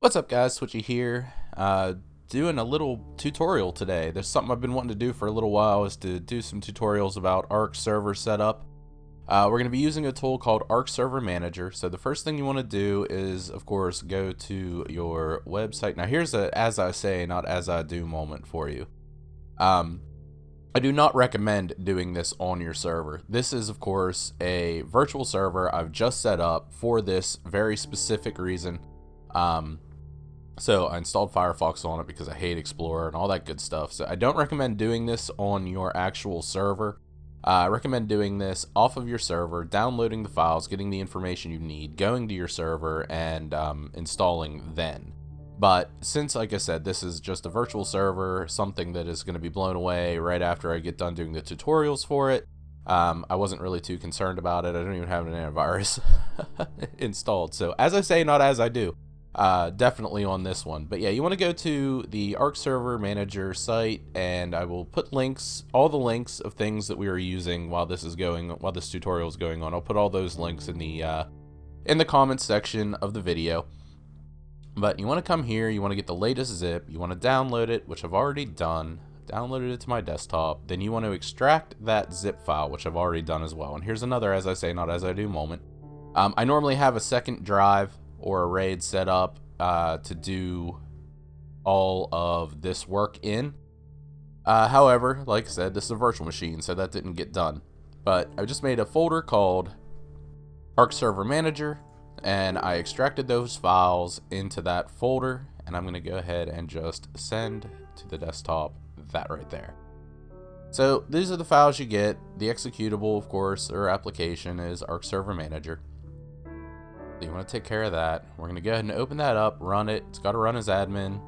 What's up, guys? Twitchy here, doing a little tutorial today. There's something I've been wanting to do for a little while, is to do some tutorials about ARK server setup. We're going to be using a tool called ARK Server Manager. So the first thing you want to do is, of course, go to your website. Now here's a as I say, not as I do moment for you. I do not recommend doing this on your server. This is, of course, a virtual server I've just set up for this very specific reason. So I installed Firefox on it because I hate Explorer and all that good stuff. So I don't recommend doing this on your actual server. I recommend doing this off of your server, downloading the files, getting the information you need, going to your server, and installing then. But since, like I said, this is just a virtual server, something that is going to be blown away right after I get done doing the tutorials for it, I wasn't really too concerned about it. I don't even have an antivirus installed. So as I say, not as I do. Definitely on this one. But yeah, you want to go to the ARK Server Manager site, and I will put links, all the links of things that we are using while this tutorial is going on. I'll put all those links in the comments section of the video. But you want to come here, you want to get the latest zip, you want to download it, which I've already done. Downloaded it to my desktop. Then you want to extract that zip file, which I've already done as well. And here's another as I say, not as I do moment. I normally have a second drive or a RAID set up to do all of this work in. However, like I said, this is a virtual machine, so that didn't get done. But I just made a folder called ARK Server Manager, and I extracted those files into that folder, and I'm going to go ahead and just send to the desktop that right there. So these are the files you get. The executable, of course, or application is ARK Server Manager. You want to take care of that. We're going to go ahead and open that up, run it. It's got to run as admin.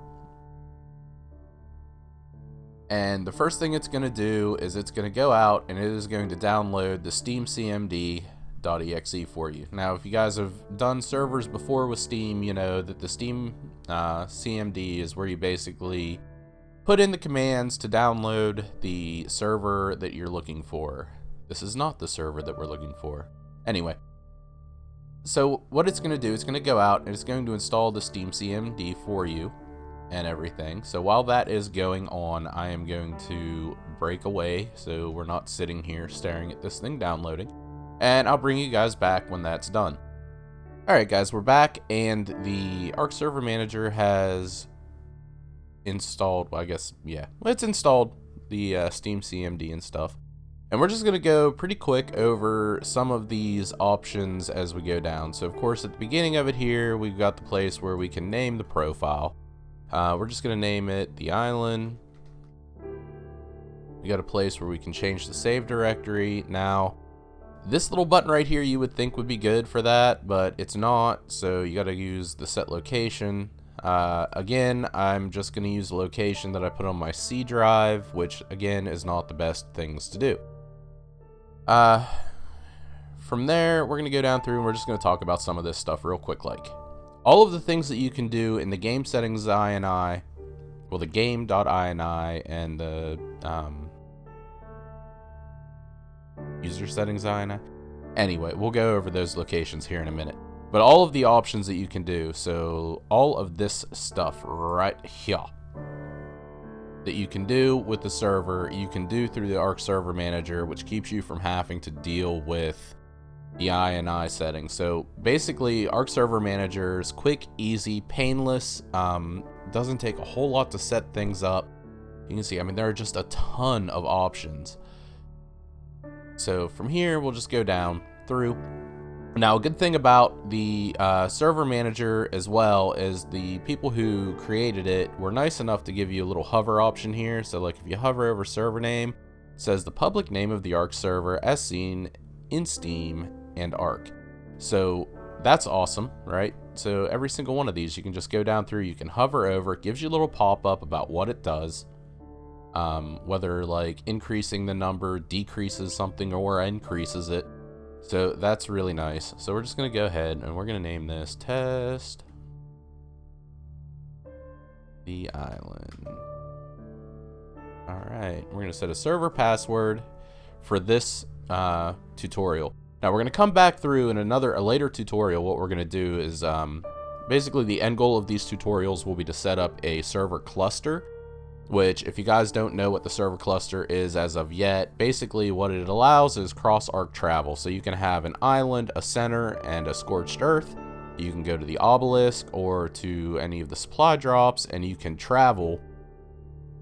And the first thing it's going to do is it's going to go out and it is going to download the Steam CMD.exe for you. Now, if you guys have done servers before with Steam, you know that the Steam CMD is where you basically put in the commands to download the server that you're looking for. This is not the server that we're looking for. Anyway. So what it's going to do, it's going to go out and it's going to install the Steam CMD for you and everything. So while that is going on, I am going to break away so we're not sitting here staring at this thing downloading. And I'll bring you guys back when that's done. Alright guys, we're back, and the ARK Server Manager has installed, well I guess, yeah, it's installed the Steam CMD and stuff. And we're just going to go pretty quick over some of these options as we go down. So of course at the beginning of it here, we've got the place where we can name the profile. We're just going to name it the island. We got a place where we can change the save directory. Now, this little button right here you would think would be good for that, but it's not. So you got to use the set location. Again, I'm just going to use the location that I put on my C drive, which again is not the best things to do. From there, we're going to go down through and we're just going to talk about some of this stuff real quick. Like, all of the things that you can do in the game settings INI, well, the game.ini and the user settings INI. Anyway, we'll go over those locations here in a minute. But all of the options that you can do, so all of this stuff right here that you can do with the server, you can do through the ARK Server Manager, which keeps you from having to deal with the INI settings. So basically, ARK Server Manager is quick, easy, painless, doesn't take a whole lot to set things up. You can see, I mean, there are just a ton of options. So from here, we'll just go down through. Now, a good thing about the server manager as well is the people who created it were nice enough to give you a little hover option here. So like if you hover over server name, it says the public name of the ARK server as seen in Steam and ARK. So that's awesome, right? So every single one of these you can just go down through, you can hover over, it gives you a little pop-up about what it does. Whether like increasing the number decreases something or increases it. So that's really nice. So we're just going to go ahead and we're going to name this Test the Island. Alright, we're going to set a server password for this tutorial. Now we're going to come back through in a later tutorial. What we're going to do is Basically, the end goal of these tutorials will be to set up a server cluster, which, if you guys don't know what the server cluster is as of yet, basically what it allows is cross-ARK travel. So you can have an island, a center, and a scorched earth. You can go to the obelisk or to any of the supply drops, and you can travel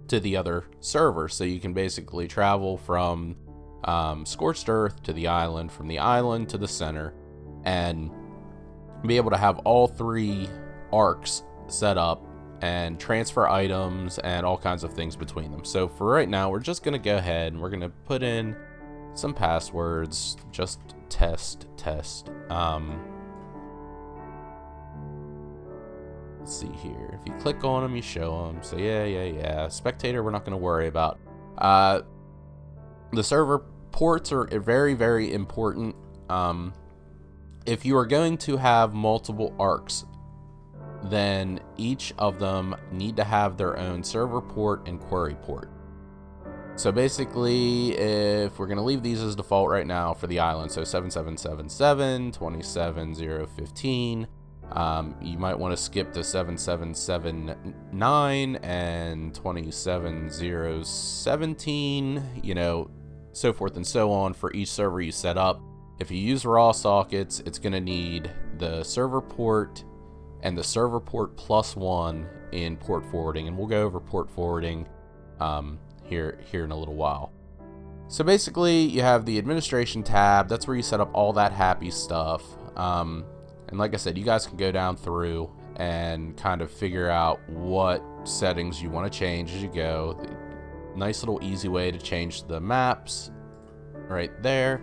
to the other server. So you can basically travel from scorched earth to the island, from the island to the center, and be able to have all 3 ARKs set up and transfer items and all kinds of things between them. So for right now, we're just going to go ahead and we're going to put in some passwords, just test. Let's see here. If you click on them, you show them. So yeah. Spectator, we're not going to worry about. The server ports are very, very important. If you are going to have multiple ARKs, then each of them need to have their own server port and query port. So basically, if we're going to leave these as default right now for the island, so 7777, 27015, you might want to skip to 7779 and 27017, you know, so forth and so on for each server you set up. If you use raw sockets, it's going to need the server port and the server port +1 in port forwarding, and we'll go over port forwarding here in a little while. So basically, you have the administration tab. That's where you set up all that happy stuff. And like I said, you guys can go down through and kind of figure out what settings you want to change as you go. Nice little easy way to change the maps right there.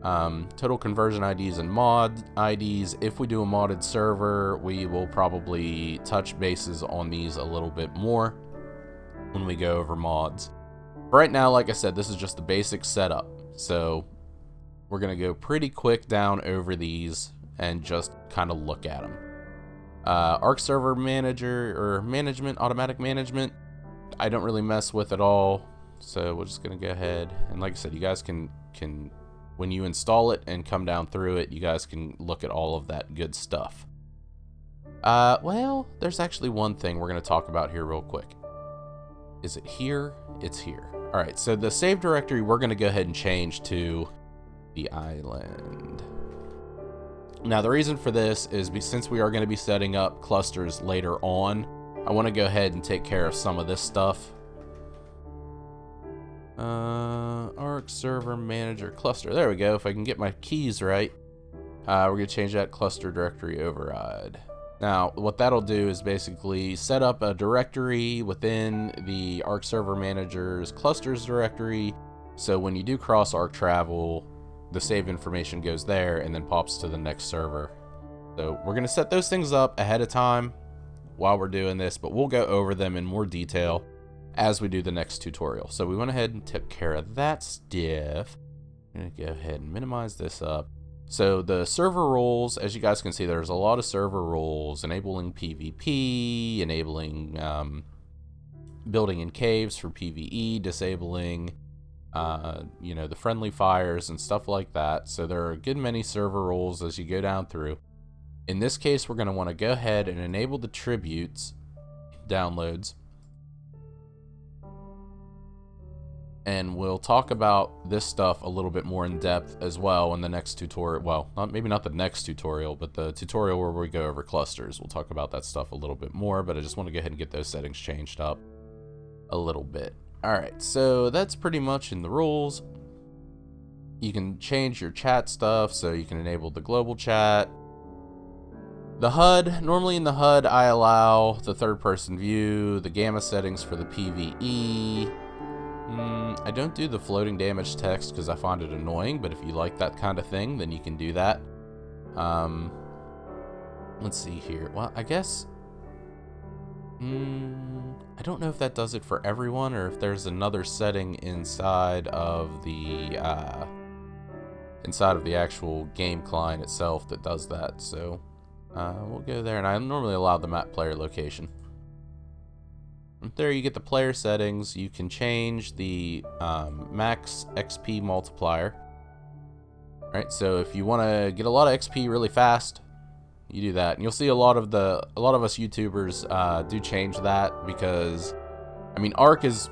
Total conversion IDs and mod IDs. If we do a modded server, we will probably touch bases on these a little bit more when we go over mods. Right now, like I said, this is just the basic setup. So we're going to go pretty quick down over these and just kind of look at them. ARK Server Manager or Management, Automatic Management, I don't really mess with at all. So we're just going to go ahead. And like I said, you guys can when you install it and come down through it, you guys can look at all of that good stuff. Well, there's actually one thing we're going to talk about here real quick. Is it here? It's here. All right, so the save directory we're going to go ahead and change to the island. Now, the reason for this is since we are going to be setting up clusters later on, I want to go ahead and take care of some of this stuff. ARK Server Manager cluster. There we go. If I can get my keys right, we're going to change that cluster directory override. Now, what that'll do is basically set up a directory within the ARK Server Manager's clusters directory. So when you do cross ARK travel, the save information goes there and then pops to the next server. So we're going to set those things up ahead of time while we're doing this, but we'll go over them in more detail as we do the next tutorial. So we went ahead and took care of that stuff. I'm going to go ahead and minimize this up. So the server roles, as you guys can see, there's a lot of server roles, enabling PvP, enabling building in caves for PvE, disabling you know, the friendly fires and stuff like that. So there are a good many server roles as you go down through. In this case, we're going to want to go ahead and enable the tributes downloads. And we'll talk about this stuff a little bit more in depth as well in the next tutorial. Well, maybe not the next tutorial, but the tutorial where we go over clusters. We'll talk about that stuff a little bit more, but I just want to go ahead and get those settings changed up a little bit. Alright, so that's pretty much in the rules. You can change your chat stuff, so you can enable the global chat. The HUD, normally in the HUD I allow the third person view, the gamma settings for the PvE. I don't do the floating damage text because I find it annoying, but if you like that kind of thing, then you can do that. Let's see here. Well, I guess... I don't know if that does it for everyone or if there's another setting inside of the actual game client itself that does that. So we'll go there, and I normally allow the map player location. There you get the player settings. You can change the max XP multiplier. Right, so if you want to get a lot of XP really fast, you do that, and you'll see a lot of us YouTubers do change that, because I mean, ARK is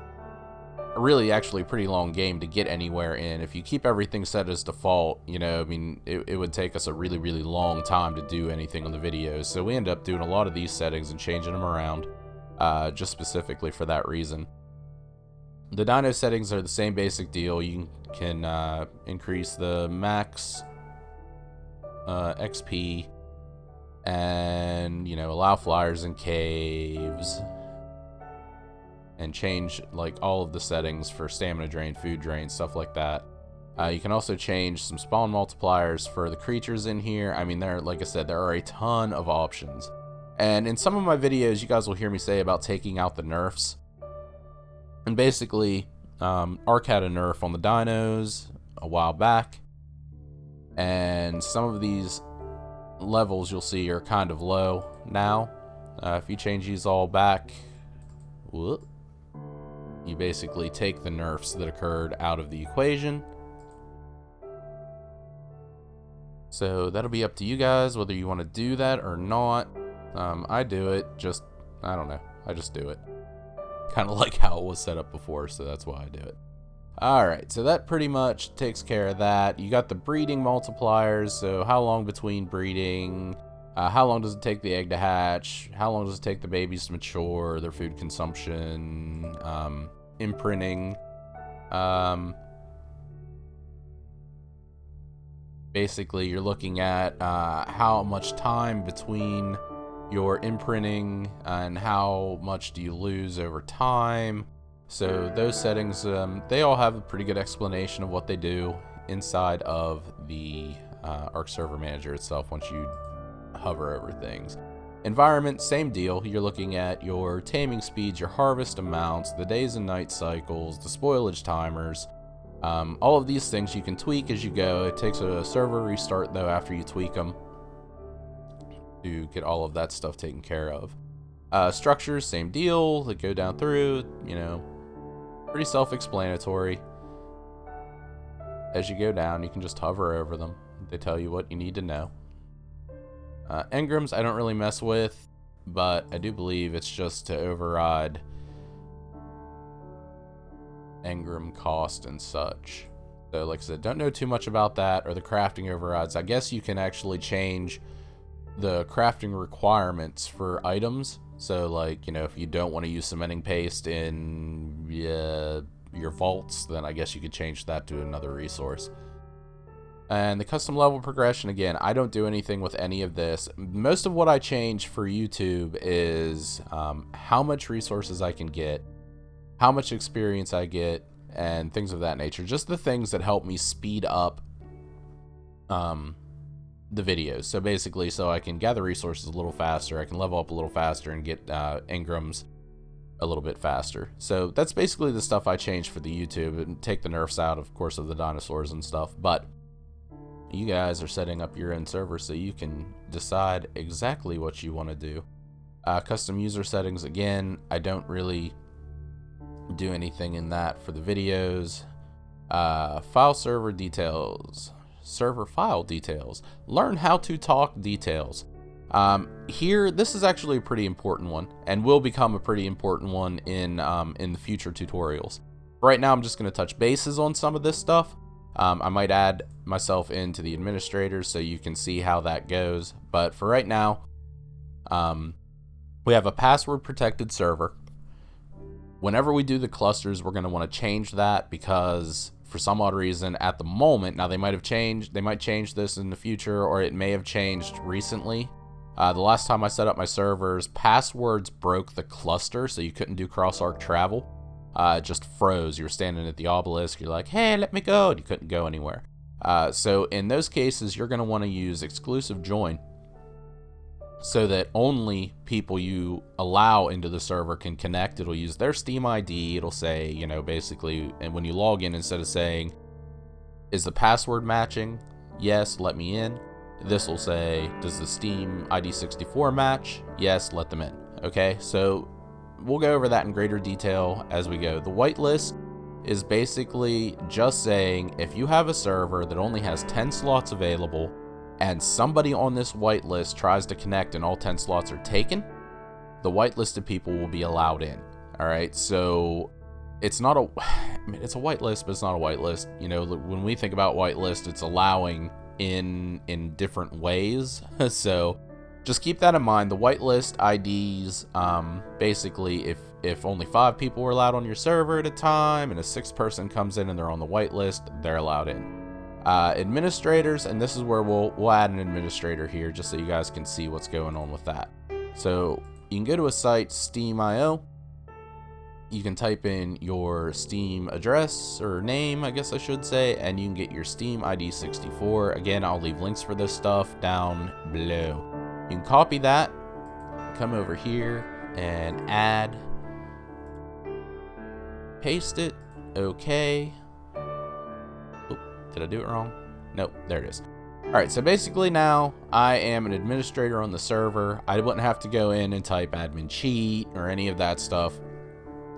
really actually a pretty long game to get anywhere in. If you keep everything set as default, you know, I mean, it would take us a really, really long time to do anything on the videos. So we end up doing a lot of these settings and changing them around, just specifically for that reason. The dyno settings are the same basic deal. You can increase the max XP, and, you know, allow flyers in caves, and change like all of the settings for stamina drain, food drain, stuff like that. You can also change some spawn multipliers for the creatures in here. I mean, like I said, there are a ton of options. And in some of my videos, you guys will hear me say about taking out the nerfs. And basically, ARK had a nerf on the dinos a while back, and some of these levels you'll see are kind of low now. If you change these all back, whoop, you basically take the nerfs that occurred out of the equation. So that'll be up to you guys whether you want to do that or not. I do it, I don't know, I just do it. Kind of like how it was set up before, so that's why I do it. Alright, so that pretty much takes care of that. You got the breeding multipliers, so how long between breeding, how long does it take the egg to hatch, how long does it take the babies to mature, their food consumption, imprinting, basically you're looking at how much time between your imprinting and how much do you lose over time. So those settings, they all have a pretty good explanation of what they do inside of the ARK Server Manager itself once you hover over things. Environment, same deal. You're looking at your taming speeds, your harvest amounts, the days and night cycles, the spoilage timers. All of these things you can tweak as you go. It takes a server restart though after you tweak them to get all of that stuff taken care of. Structures, same deal. They go down through, you know, pretty self-explanatory. As you go down, you can just hover over them. They tell you what you need to know. Engrams I don't really mess with, but I do believe it's just to override engram cost and such. So like I said, don't know too much about that or the crafting overrides. I guess you can actually change the crafting requirements for items. So like, you know, if you don't want to use cementing paste in your vaults, then I guess you could change that to another resource. And the custom level progression, again, I don't do anything with any of this. Most of what I change for YouTube is how much resources I can get, how much experience I get, and things of that nature. Just the things that help me speed up the videos. So basically, so I can gather resources a little faster, I can level up a little faster, and get engrams a little bit faster. So that's basically the stuff I change for the YouTube, and take the nerfs out, of course, of the dinosaurs and stuff. But you guys are setting up your own server, so you can decide exactly what you want to do. Custom user settings, again, I don't really do anything in that for the videos. File server details, server file details, learn how to talk details. Here, this is actually a pretty important one, and will become a pretty important one in the future tutorials. Right now, I'm just going to touch bases on some of this stuff. I might add myself into the administrators so you can see how that goes. But for right now, we have a password protected server. Whenever we do the clusters, we're going to want to change that, because for some odd reason at the moment, now they might change this in the future, or it may have changed recently. The last time I set up my servers, passwords broke the cluster, so you couldn't do cross-arc travel. It just froze. You were standing at the obelisk, you're like, hey, let me go, and you couldn't go anywhere. So in those cases, you're going to want to use exclusive join, so that only people you allow into the server can connect. It'll use their Steam ID. It'll say, you know, basically, and when you log in, instead of saying, is the password matching? Yes, let me in. This will say, does the Steam ID 64 match? Yes, let them in. Okay, so we'll go over that in greater detail as we go. The whitelist is basically just saying, if you have a server that only has 10 slots available, and somebody on this whitelist tries to connect and all 10 slots are taken, the whitelisted people will be allowed in. All right, so it's not a, I mean, it's a whitelist, but it's not a whitelist. You know, when we think about whitelist, it's allowing in different ways. So just keep that in mind. The whitelist IDs, basically, if only 5 people were allowed on your server at a time, and a 6th person comes in and they're on the whitelist, they're allowed in. Administrators, and this is where we'll add an administrator here, just so you guys can see what's going on with that. So you can go to a site, Steam.io. You can type in your Steam address, or name, I guess I should say, and you can get your Steam ID 64. Again, I'll leave links for this stuff down below. You can copy that, come over here, and add, paste it, okay. Oh, did I do it wrong? Nope, there it is. Alright, so basically now I am an administrator on the server. I wouldn't have to go in and type admin cheat or any of that stuff.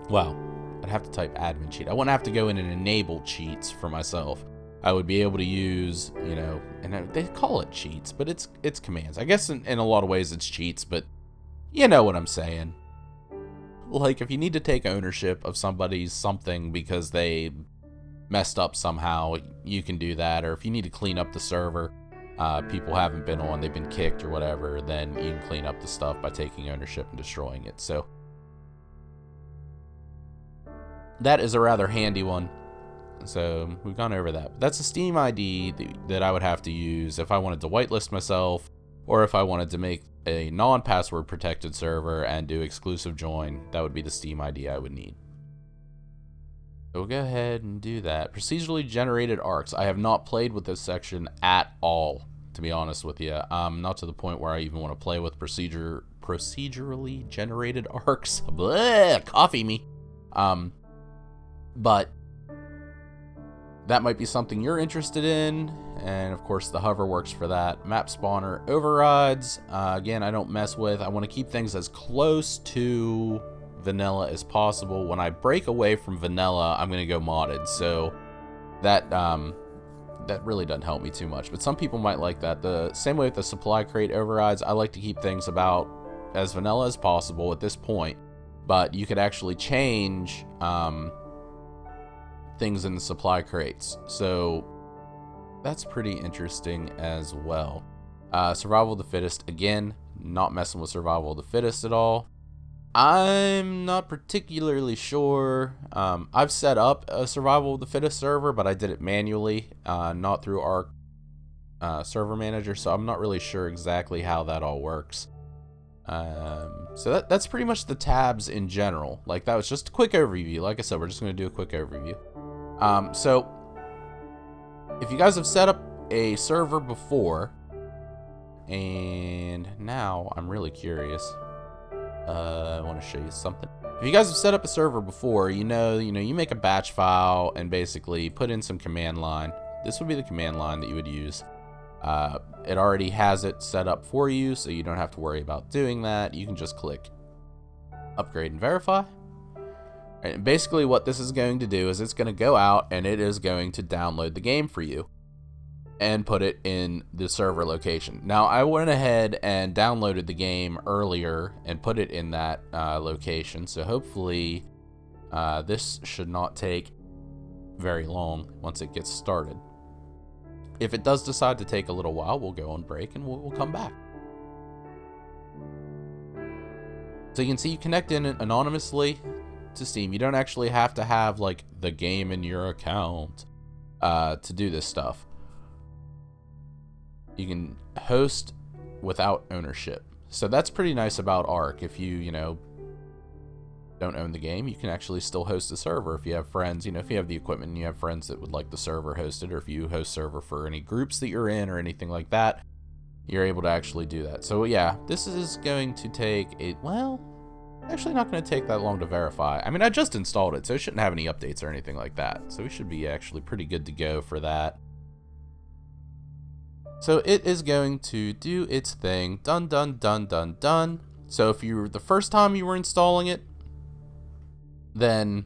Well, I'd have to type admin cheat. I wouldn't have to go in and enable cheats for myself. I would be able to use, you know, and they call it cheats, but it's commands. I guess in a lot of ways it's cheats, but you know what I'm saying. Like, if you need to take ownership of somebody's something because they messed up somehow, you can do that. Or if you need to clean up the server, people haven't been on, they've been kicked or whatever, then you can clean up the stuff by taking ownership and destroying it. So that is a rather handy one. So we've gone over that. But that's a Steam ID that I would have to use if I wanted to whitelist myself, or if I wanted to make a non-password protected server and do exclusive join. That would be the Steam ID I would need. So we'll go ahead and do that. Procedurally generated ARKs. I have not played with this section at all, to be honest with you. Not to the point where I even want to play with procedurally generated ARKs. Blah, coffee me. But that might be something you're interested in, and of course the hover works for that. Map spawner overrides, again, I don't mess with. I want to keep things as close to vanilla as possible. When I break away from vanilla, I'm going to go modded, so that really doesn't help me too much, but some people might like that. The same way with the supply crate overrides, I like to keep things about as vanilla as possible at this point, but you could actually change things in the supply crates, so that's pretty interesting as well. Survival of the fittest, again, not messing with survival of the fittest at all. I'm not particularly sure. I've set up a survival of the fittest server, but I did it manually, not through ARK Server Manager, so I'm not really sure exactly how that all works. So that's pretty much the tabs in general. Like, that was just a quick overview. Like I said, we're just going to do a quick overview. So if you guys have set up a server before, and now I'm really curious, I want to show you something. If you guys have set up a server before, you know, you make a batch file and basically put in some command line. This would be the command line that you would use. It already has it set up for you, so you don't have to worry about doing that. You can just click upgrade and verify. And basically what this is going to do is it's going to go out and it is going to download the game for you and put it in the server location. Now, I went ahead and downloaded the game earlier and put it in that location, so hopefully this should not take very long once it gets started. If it does decide to take a little while, we'll go on break and we'll come back. So you can see you connect in anonymously to Steam. You don't actually have to have like the game in your account to do this stuff. You can host without ownership. So that's pretty nice about ARK. If you don't own the game, you can actually still host a server if you have friends. If you have the equipment and you have friends that would like the server hosted, or if you host server for any groups that you're in or anything like that, you're able to actually do that. So yeah, this is going to take actually not going to take that long to verify. I mean, I just installed it, so it shouldn't have any updates or anything like that. So we should be actually pretty good to go for that. So it is going to do its thing. Done, done, done, done, done. So if you were the first time you were installing it, then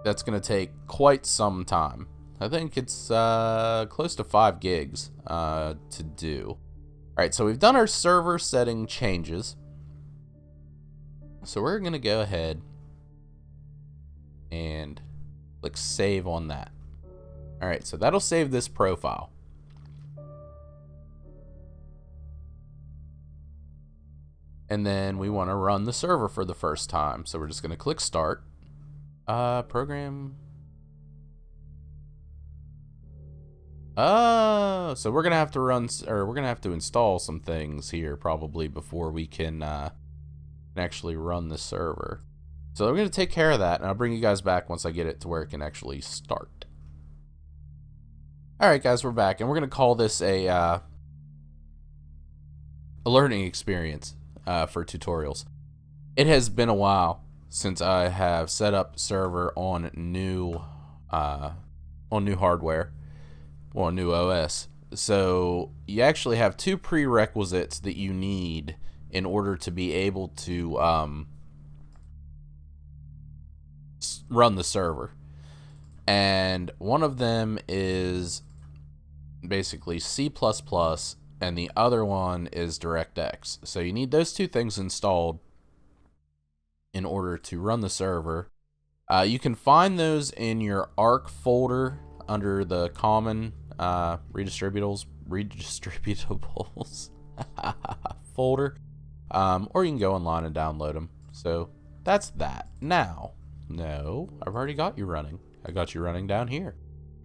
that's going to take quite some time. I think it's close to 5 gigs to do. Alright, so we've done our server setting changes. So we're going to go ahead and click save on that. Alright, so that'll save this profile. And then we want to run the server for the first time. So we're just going to click start. Program. Oh, so we're going to have to run, or we're going to have to install some things here probably before we can actually run the server. So we're going to take care of that, and I'll bring you guys back once I get it to where it can actually start. Alright guys, we're back, and we're going to call this a learning experience for tutorials. It has been a while since I have set up server on new hardware, well, new OS. So you actually have 2 prerequisites that you need in order to be able to run the server. And one of them is basically C++, and the other one is DirectX. So you need those 2 things installed in order to run the server. You can find those in your ARK folder under the common redistributables folder, or you can go online and download them. So that's that. Now, no, I've already got you running. I got you running down here.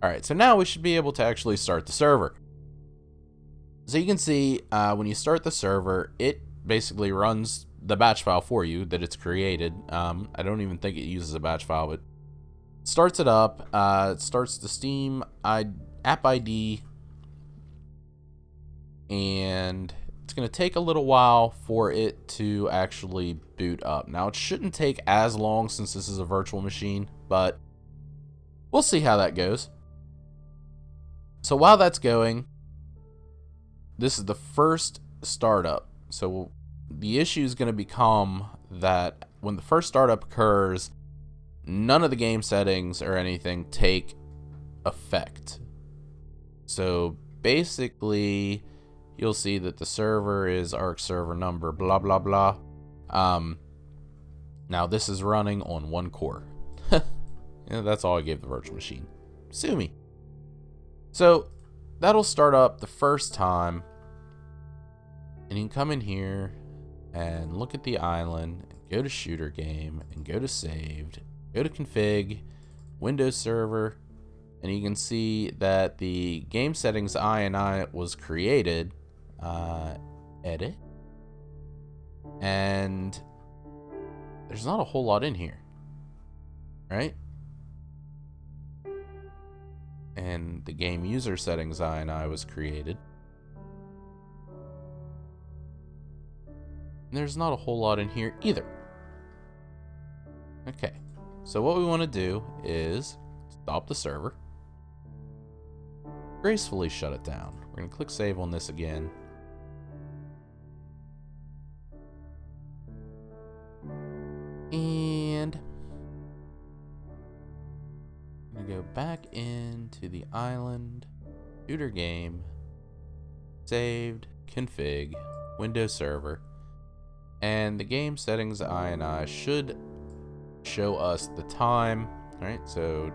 Alright, so now we should be able to actually start the server. So you can see when you start the server, it basically runs the batch file for you that it's created. I don't even think it uses a batch file, but it starts it up. It starts the Steam app ID, and it's going to take a little while for it to actually boot up. Now, it shouldn't take as long since this is a virtual machine, but we'll see how that goes. So while that's going, this is the first startup. So the issue is going to become that when the first startup occurs, none of the game settings or anything take effect. So basically, you'll see that the server is ARK Server number blah blah blah. Now this is running on 1 core. Yeah, that's all I gave the virtual machine. Sue me. So that'll start up the first time, and you can come in here and look at the island, and go to shooter game, and go to saved, go to config, Windows server, and you can see that the game settings INI was created. Edit, and there's not a whole lot in here, right? And the game user settings INI was created. And there's not a whole lot in here either. Okay, so what we want to do is stop the server, gracefully shut it down. We're going to click save on this again. And I'm going to go back into the island, shooter game, saved, config, Windows server, and the game settings INI should show us the time. Alright, so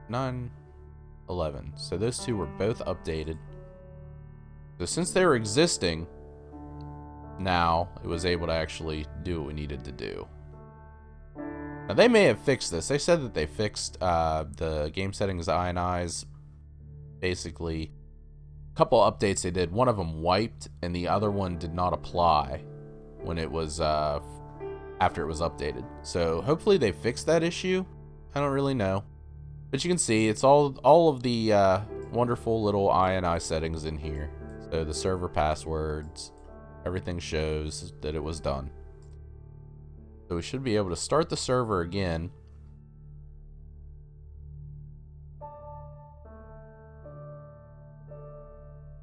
9:11. So those 2 were both updated. So since they were existing, now it was able to actually do what we needed to do. Now, they may have fixed this. They said that they fixed the game settings INIs. Basically, a couple updates they did. One of them wiped, and the other one did not apply when it was after it was updated. So hopefully they fixed that issue. I don't really know, but you can see it's all of the wonderful little INI settings in here. So the server passwords, everything shows that it was done. So we should be able to start the server again.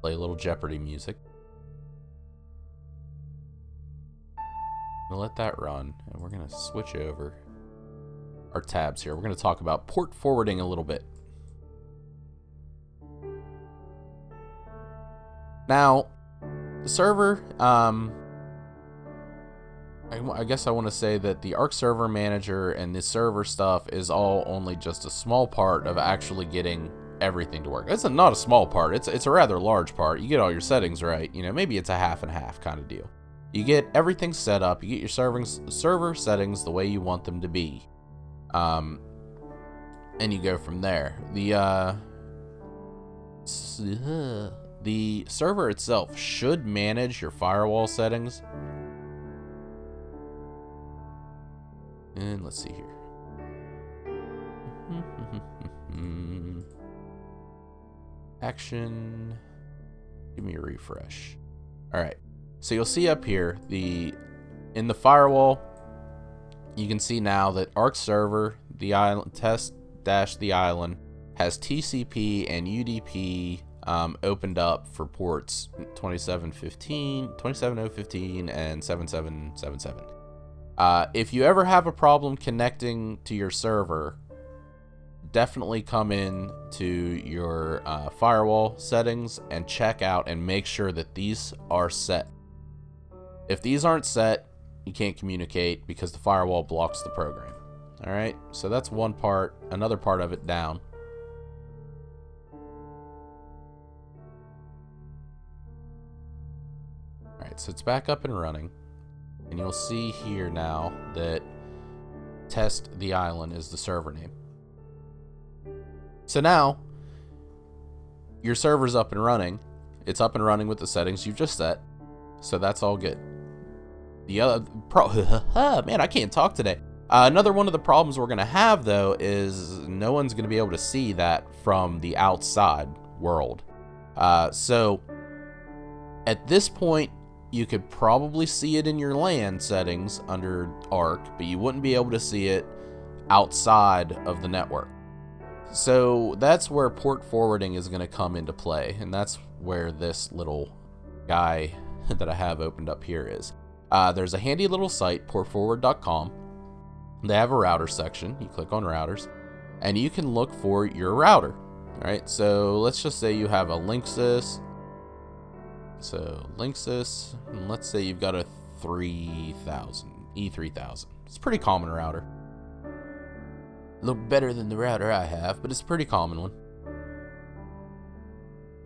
Play a little Jeopardy music. I'm gonna let that run, and we're gonna switch over our tabs here. We're gonna talk about port forwarding a little bit. Now, the server, I guess I want to say that the ARK Server Manager and the server stuff is all only just a small part of actually getting everything to work. It's not a small part. It's a rather large part. You get all your settings right. You know, maybe it's a half and half kind of deal. You get everything set up. You get your server settings the way you want them to be, and you go from there. The server itself should manage your firewall settings. And let's see here. Action. Give me a refresh. All right. So you'll see up here in the firewall, you can see now that ARK Server, the island test-the island has TCP and UDP opened up for ports 27015, and 7777. If you ever have a problem connecting to your server, definitely come in to your firewall settings and check out and make sure that these are set. If these aren't set, you can't communicate because the firewall blocks the program. All right, so that's one part. Another part of it down. All right, so it's back up and running. And you'll see here now that Test the Island is the server name. So now your server's up and running. It's up and running with the settings you've just set. So that's all good. The other man, I can't talk today. Another one of the problems we're going to have, though, is no one's going to be able to see that from the outside world. So at this point, you could probably see it in your LAN settings under ARK, but you wouldn't be able to see it outside of the network. So that's where port forwarding is going to come into play, and that's where this little guy that I have opened up here is. There's a handy little site, portforward.com. They have a router section. You click on routers, and you can look for your router. All right, so let's just say you have a Linksys. So Linksys, and let's say you've got a 3000, E3000. It's a pretty common router. A little better than the router I have, but it's a pretty common one.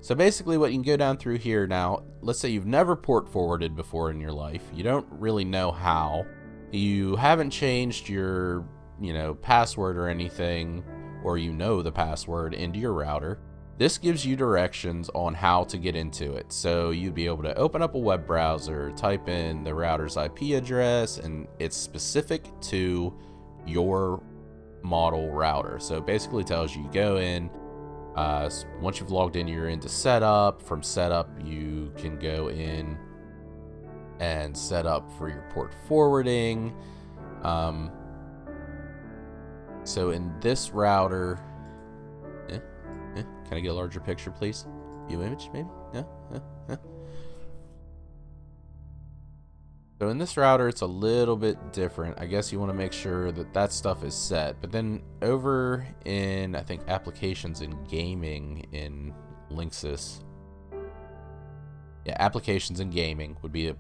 So basically what you can go down through here now, let's say you've never port forwarded before in your life. You don't really know how. You haven't changed your, password or anything, or the password into your router. This gives you directions on how to get into it. So you'd be able to open up a web browser, type in the router's IP address, and it's specific to your model router. So it basically tells you go in. Once you've logged in, you're into setup. From setup, you can go in and set up for your port forwarding. So in this router, can I get a larger picture, please? View image, maybe? Yeah. So in this router, it's a little bit different. I guess you want to make sure that that stuff is set. But then over in, I think, applications and gaming in Linksys. Yeah, applications and gaming would be a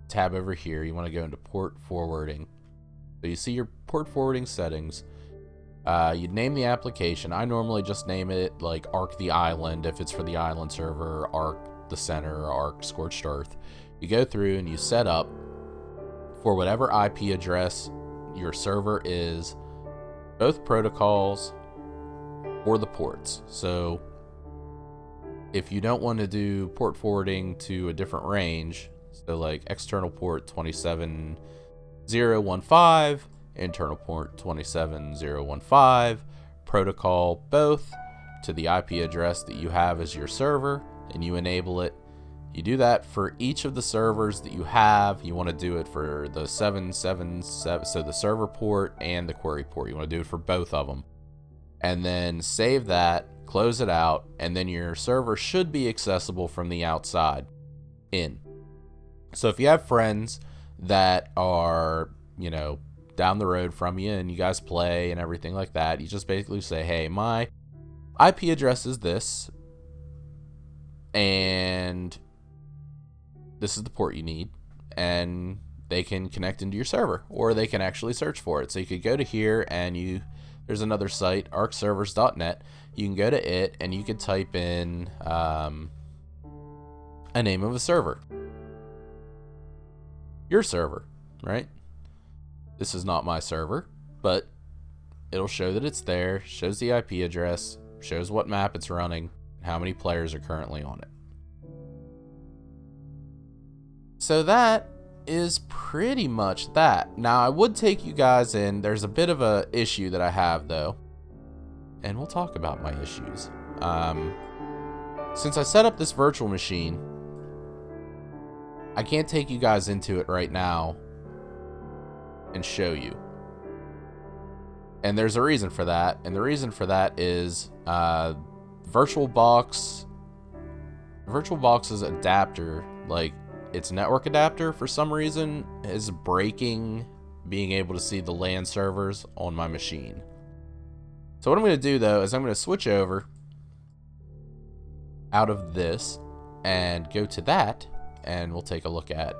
tab over here. You want to go into port forwarding. So you see your port forwarding settings. You'd name the application. I normally just name it like ARK the Island if it's for the island server, ARK the Center, or ARK Scorched Earth. You go through and you set up for whatever IP address your server is, both protocols or the ports. So if you don't want to do port forwarding to a different range, so like external port 27015, internal port 27015, protocol both to the IP address that you have as your server, and you enable it. You do that for each of the servers that you have. You want to do it for the 777, so the server port and the query port. You want to do it for both of them. And then save that, close it out, and then your server should be accessible from the outside in. So if you have friends that are, down the road from you and you guys play and everything like that, you just basically say, hey, my IP address is this, and this is the port you need, and they can connect into your server, or they can actually search for it. So you could go to here, and there's another site, arkservers.net. You can go to it, and you could type in a name of a server. Your server, right? This is not my server, but it'll show that it's there, shows the IP address, shows what map it's running, and how many players are currently on it. So that is pretty much that. Now, I would take you guys in. There's a bit of a issue that I have, though, and we'll talk about my issues. Since I set up this virtual machine, I can't take you guys into it right now and show you. And there's a reason for that, and the reason for that is VirtualBox's adapter, like its network adapter, for some reason is breaking being able to see the LAN servers on my machine. So what I'm going to do, though, is I'm going to switch over out of this and go to that, and we'll take a look at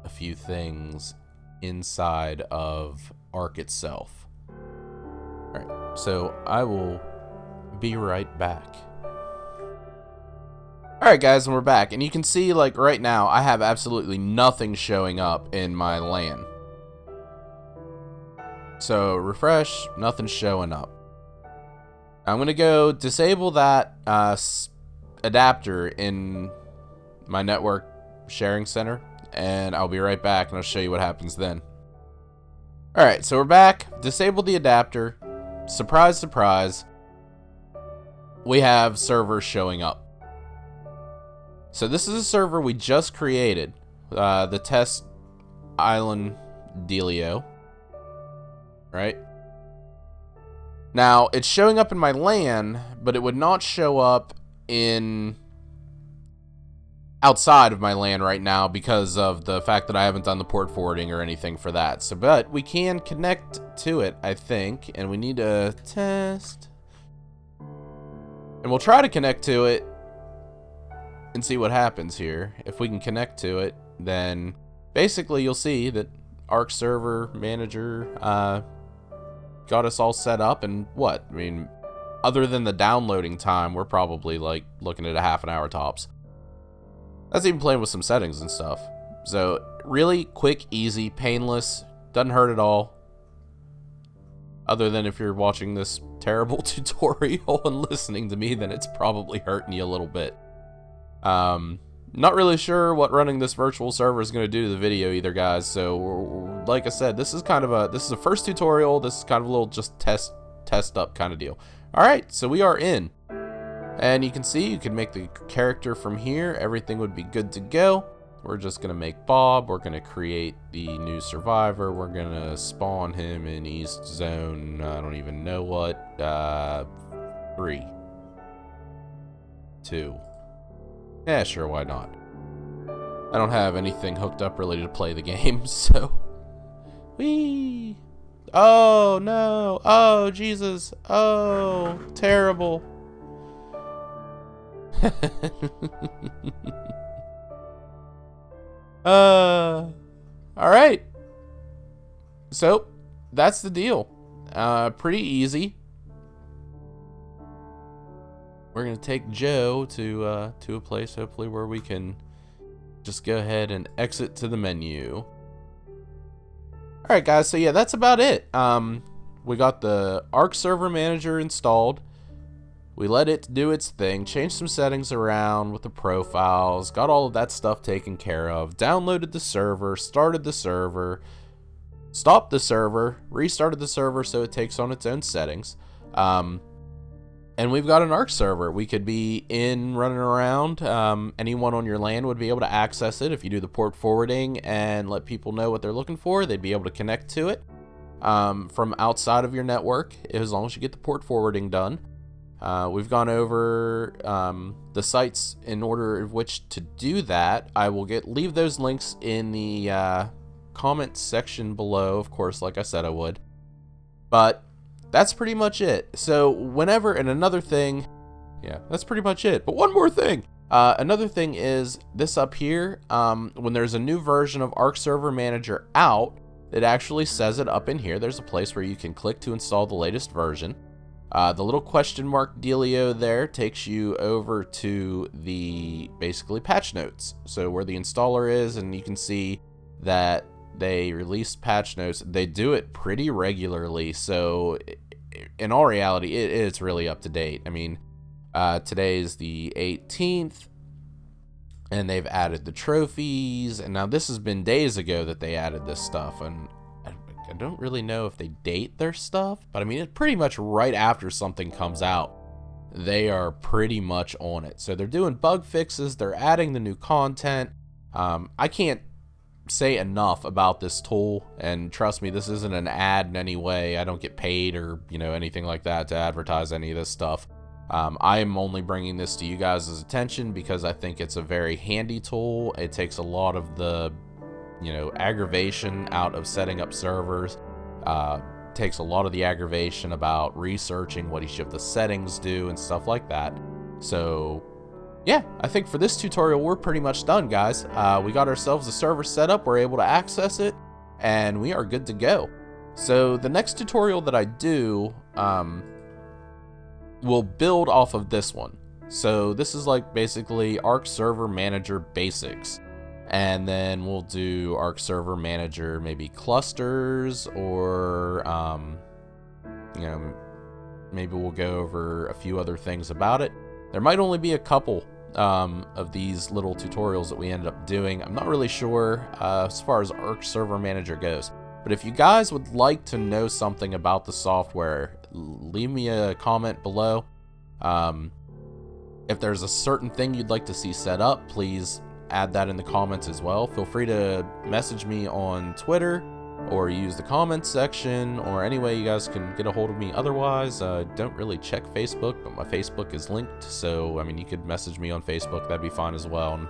a few things inside of ARK itself. Alright, so I will be right back. Alright guys, and we're back, and you can see, like, right now I have absolutely nothing showing up in my LAN. So refresh, nothing's showing up. I'm gonna go disable that adapter in my network sharing center, and I'll be right back, and I'll show you what happens then. Alright, so we're back. Disabled the adapter. Surprise, surprise. We have servers showing up. So this is a server we just created. The test island dealio. Right? Now, it's showing up in my LAN, but it would not show up in outside of my LAN right now because of the fact that I haven't done the port forwarding or anything for that. So, but we can connect to it, I think, and we need to test. And we'll try to connect to it and see what happens here. If we can connect to it, then basically you'll see that ARK Server Manager got us all set up, and what? I mean, other than the downloading time, we're probably like looking at a half an hour tops. That's even playing with some settings and stuff. So really quick, easy, painless, doesn't hurt at all. Other than if you're watching this terrible tutorial and listening to me, then it's probably hurting you a little bit. Not really sure what running this virtual server is going to do to the video either, guys. So like I said, this is a first tutorial. This is kind of a little just test up kind of deal. All right, so we are in. And you can see you can make the character from here. Everything would be good to go. We're just going to make Bob. We're going to create the new survivor. We're going to spawn him in East Zone. I don't even know what. 3. 2. Yeah, sure, why not? I don't have anything hooked up really to play the game, so. Whee! Oh, no. Oh, Jesus. Oh, terrible. Alright. So, that's the deal. Pretty easy. We're gonna take Joe to a place hopefully where we can just go ahead and exit to the menu. Alright guys, so yeah, that's about it. We got the ARK Server Manager installed. We let it do its thing, changed some settings around with the profiles, got all of that stuff taken care of, downloaded the server, started the server, stopped the server, restarted the server so it takes on its own settings. And we've got an ARK server. We could be running around. Anyone on your LAN would be able to access it if you do the port forwarding and let people know what they're looking for. They'd be able to connect to it from outside of your network as long as you get the port forwarding done. We've gone over the sites in order of which to do that. I will leave those links in the comment section below, of course, like I said I would. But that's pretty much it. So whenever, and another thing, yeah, that's pretty much it. But one more thing. Another thing is this up here, when there's a new version of ARK Server Manager out, it actually says it up in here. There's a place where you can click to install the latest version. The little question mark dealio there takes you over to the basically patch notes. So where the installer is, and you can see that they released patch notes. They do it pretty regularly, so in all reality, it's really up to date. I mean, today is the 18th, and they've added the trophies, and now this has been days ago that they added this stuff, and I don't really know if they date their stuff, but I mean, it's pretty much right after something comes out, they are pretty much on it. So they're doing bug fixes, they're adding the new content. I can't say enough about this tool, and trust me, this isn't an ad in any way. I don't get paid or anything like that to advertise any of this stuff. I am only bringing this to you guys' attention because I think it's a very handy tool. It takes a lot of the aggravation out of setting up servers, takes a lot of the aggravation about researching what each of the settings do and stuff like that. So yeah, I think for this tutorial, we're pretty much done, guys. We got ourselves a server set up, we're able to access it, and we are good to go. So the next tutorial that I do will build off of this one. So this is like basically ARK Server Manager basics. And then we'll do ARK Server Manager, maybe clusters, or maybe we'll go over a few other things about it. There might only be a couple of these little tutorials that we ended up doing. I'm not really sure as far as ARK Server Manager goes. But if you guys would like to know something about the software, leave me a comment below. If there's a certain thing you'd like to see set up, please add that in the comments as well. Feel free to message me on Twitter or use the comments section, or any way you guys can get a hold of me. Otherwise, don't really check Facebook, but my Facebook is linked, so I mean, you could message me on Facebook, that'd be fine as well, and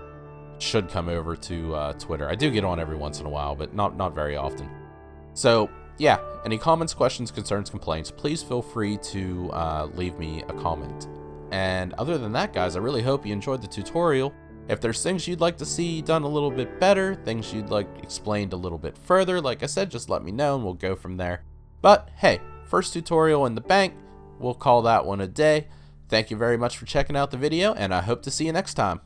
it should come over to Twitter. I do get on every once in a while, but not very often. So yeah, any comments, questions, concerns, complaints, please feel free to leave me a comment. And other than that, guys, I really hope you enjoyed the tutorial. If there's things you'd like to see done a little bit better, things you'd like explained a little bit further, like I said, just let me know and we'll go from there. But hey, first tutorial in the bank, we'll call that one a day. Thank you very much for checking out the video, and I hope to see you next time.